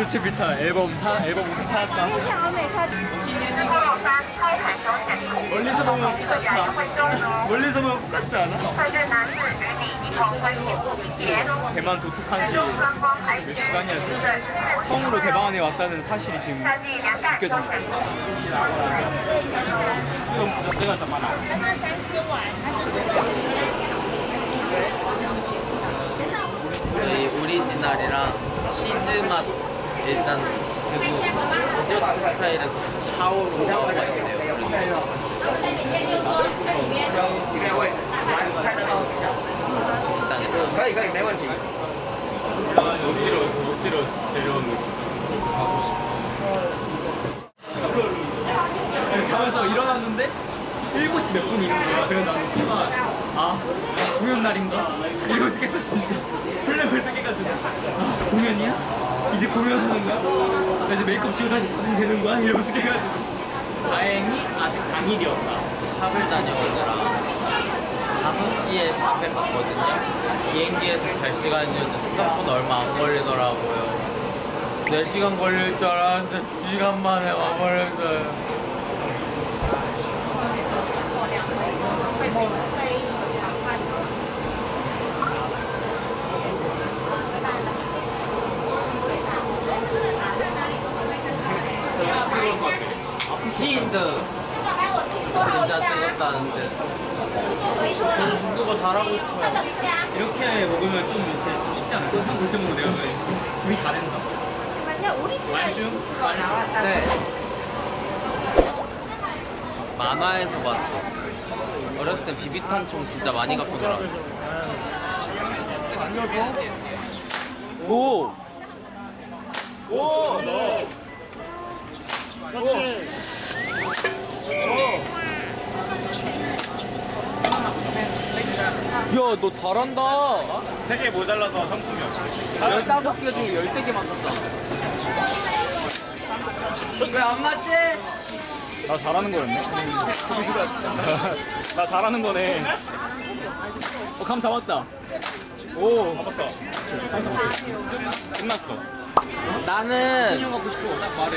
돌체비타 앨범 우선 찾았다. 멀리서 보면 똑같다. 멀리서 보면 똑같지 않아? 대만 도착한 지 몇 시간이야 지금. 처음으로 대만에 왔다는 사실이 지금 느껴집니다. 저희 오리지널이랑 치즈 맛 일단 시키고 디저트 스타일에서 샤오로 나오가 있대요. 억지로 데려온 가고 싶어. 자면서 일어났는데 7시 몇 분 이런 거야. 그래서 나는 순간 공연 날인가? 이러고 있겠어 진짜. 플래그를 딱 해가지고 공연이야? 이제 공연하는 거야? 나 이제 메이크업 지우고 다시 되는 거야? 이러면서 해가지고 다행히 아직 당일이었다. 샵을 다녀오느라 5시에 샵에 갔거든요. 비행기에서 잘 시간이었는데 생각보다 얼마 안 걸리더라고요. 4시간 걸릴 줄 알았는데 2시간 만에 와버렸어요. 치인드 진짜 뜨겁다는데 저는 중국어 잘하고 싶어요. 이렇게 먹으면 좀 쉽지 않을까? 한 그렇게 먹으면 내가 불이 다 된다. 말중? 네. 만화에서 봤어. 어렸을 땐 비비탄총 진짜 많이 갖고 놀았어. 오! 오! 그렇지. 야, 너 잘한다. 3개 모자라서 상품이 없어. 15개 중에 13개 맞췄다. 왜 안 맞지? 나 잘하는 거였네. 나 잘하는 거네. 감 잡았다. 오, 잡았다. 끝났어. 나는 인형 갖고 싶어. 딱 말해.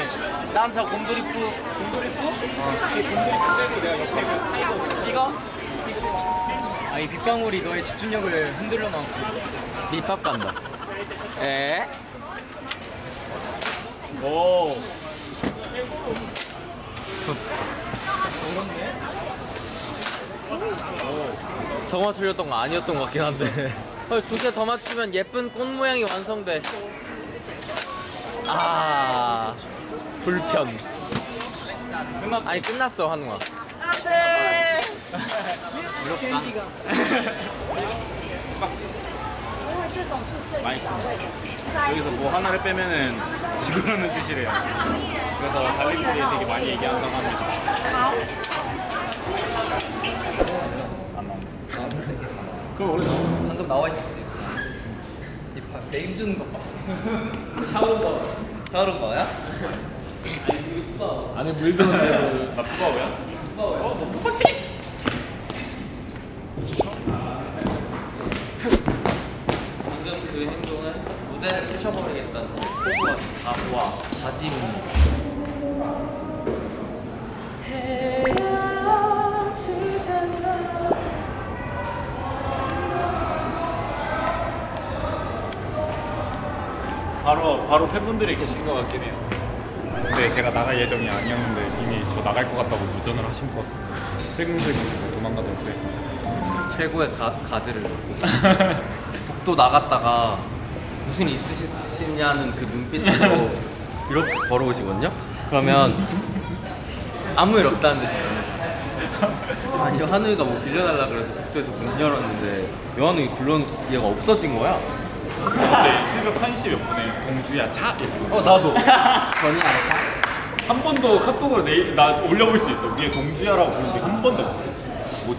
난 저 곰돌이푸. 곰돌이푸? 곰돌이푸 빼고 내가 옆에 찍어? 이 빗방울이 너의 집중력을 흔들러 놔. 밑밥 간다. 에? 오. 저거 맞추렸던 거 아니었던 것 같긴 한데. 헐, 2개 더 맞추면 예쁜 꽃 모양이 완성돼. 불편. 아니, 끝났어, 한우가. 안돼. 맛있어. 여기서 뭐 하나를 빼면은 지구라는 뜻이래요. 그래서 달리기들이 되게 많이 얘기한다고 합니다. 안 나온다. 그럼 원래 나와. 방금 나와 있었어요. 베임 주는 것 봤어. 샤오롱바야? 안에 물 드는 나 푸바오야? 뭐 푸바치? 방금 그 행동은 무대를 부셔버리겠다는 제 포부가 다 모아 다짐. 바로 팬분들이 계신 것 같긴 해요. 근데 제가 나갈 예정이 아니었는데 이미 저 나갈 것 같다고 무전을 하신 것 같아요. 슬금슬금 도망가도록 하겠습니다. 최고의 가드를 놓고 있어요. 복도 나갔다가 무슨 있으시냐는 그 눈빛으로 이렇게 걸어오시거든요? 그러면 아무 일 없다는 듯이거든요. 아니, 한우이가 뭐 빌려달라 그래서 복도에서 문 열었는데 여한우이 불러놓은 얘가 없어진 거야. 그때 새벽 1시 몇 분에 동주야 차 이렇게 나도 전이 알까? 한 번도 카톡으로 나 올려볼 수 있어. 위에 동주야라고 부르는데 한 번도 없고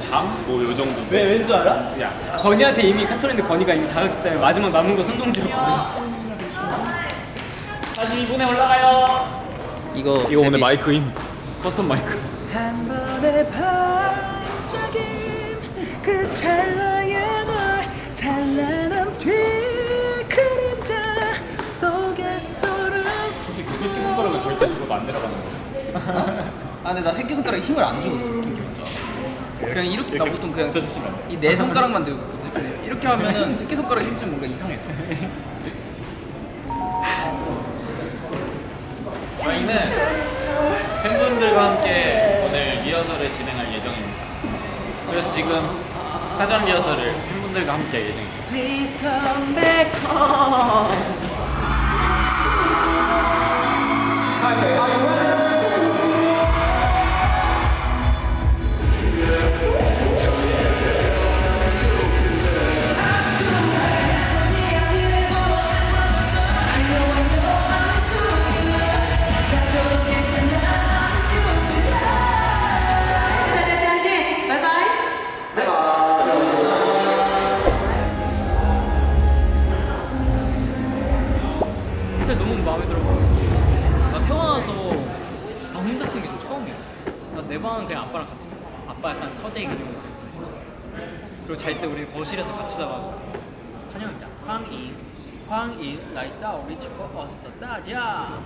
뭐요 정도. 왠줄 알아? 동주야 차. 건이한테 이미 카톡했는데 건이가 이미 자극 때문에 마지막 남은 거 선동기였거든. 사진 이번에 올라가요. 이거 오늘 마이크임. 커스텀 마이크. 한 번의 반짝임 그 찰나의 널 찬란한 뒤 그림자 속에 서로 안 내려가는 거야. 아 근데 나 새끼손가락에 힘을 안 주고 있어. 웃긴 게 뭔지 알아? 그냥 이렇게 나 보통 그냥 붙여주시면 이 네 손가락만 들고 있거든. 근데 이렇게 하면은 새끼손가락에 힘 주면 뭔가 이상해져. 저희는 팬분들과 함께 오늘 리허설을 진행할 예정입니다. 그래서 지금 사전 리허설을 팬분들과 함께 할 예정입니다. Please come back home. 진짜 너무 마음에 들어. 나 태어나서 방 혼자 쓰는 게 좀 처음이야. 나 내 방은 그냥 아빠랑 같이 자. 아빠 약간 서재 기능. 그리고 잘 때 우리 거실에서 같이 자가지고. 환영입니다. 황인. 황인. 나이다 리치 포 어스터 따자.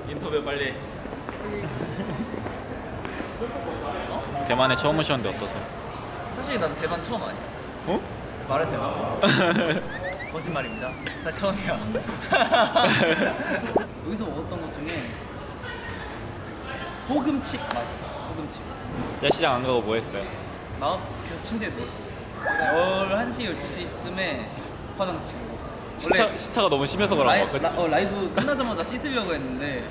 인터뷰 빨리. 대만에 처음 오셨는데 어떠세요? 사실 난 대만 처음 아니야. 어? 말해도 되나? 거짓말입니다. 사실 처음이야. 여기서 먹었던 것 중에 소금칩 맛있었어. 소금칩. 야시장 안 가고 뭐 했어요? 나 그냥 침대에 누워있었어. 11시, 12시쯤에 화장실 먹었어. 시차가 너무 심해서 그런 거 같지? 라이브 끝나자마자 씻으려고 했는데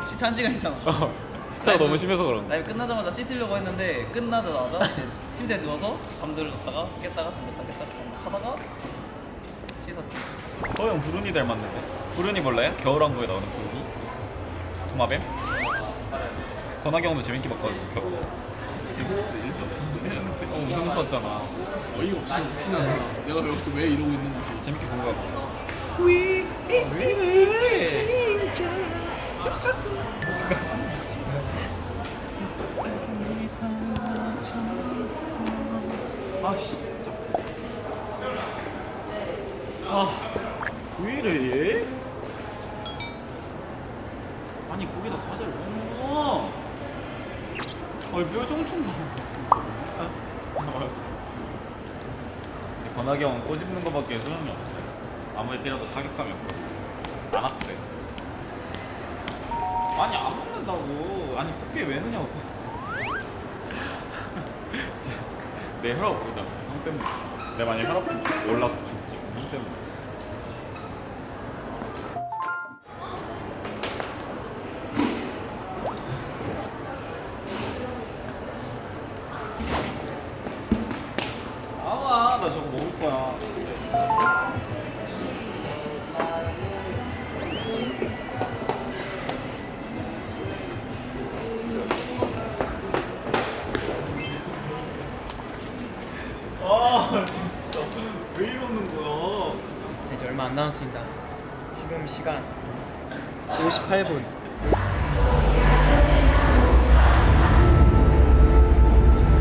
시차 1시간이잖아. 시차가 너무 심해서 그런 거. 라이브 끝나자마자 씻으려고 했는데 끝나자마자 이제 침대에 누워서 잠들었다가 깼다가 잠들었다가 깼다가 하다가 씻었지. 서영 부르니 닮았는데? 부르니 몰라요? 겨울왕국에 나오는 부르니? 도마뱀? 권하경도 재밌게 봤거든. 웃음 섰잖아. 어이가 없어. 웃기잖아. 내가 여기서 왜 이러고 있는 거지? 재밌게 본 거 같아. 아씨 진짜. 왜 이래 얘? 아니 거기다 과자를 왜 넣어? 아니 뼈좀 나와 진짜. 이제 권하기 형은 꼬집는 거밖에 소용이 없어요. 아무리 때려도 타격감이 없거든. 안 아프대. 아니 안 먹는다고. 아니 코피에 왜 넣냐고. 내 혈압 보자. 형 때문에. 내가 만약 혈압 좀 올라서 죽지. 형 때문에. 나와. 나 저거 먹을 거야. 아 진짜 왜 이러는 거야? 이제 얼마 안 남았습니다. 지금 시간 58분.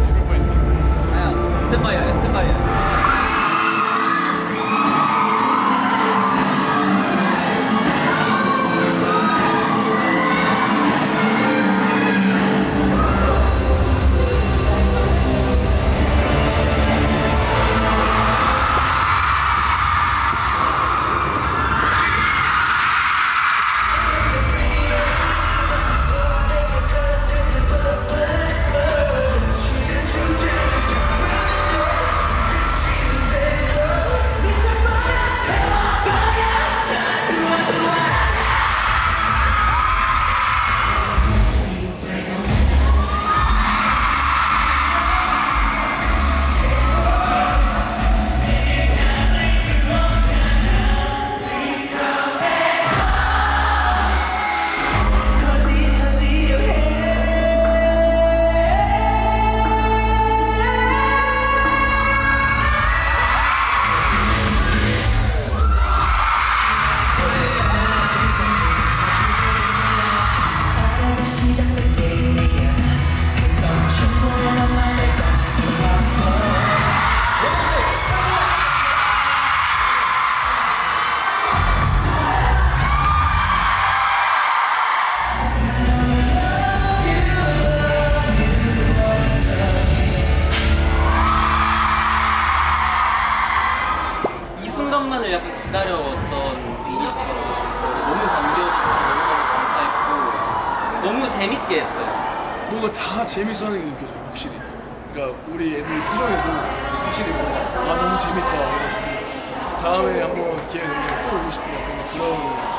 죽을 뻔했다. 아야 스탠바이야 스탠바이야. 재밌게 했어요. 뭔가 다 재밌어하는 게 느껴져 확실히. 그러니까 우리 애들이 표정에도 확실히 뭔가 아 너무 재밌다 이래가지고 다음에 한번 기회가 되면 또 오고 싶은 약간 그런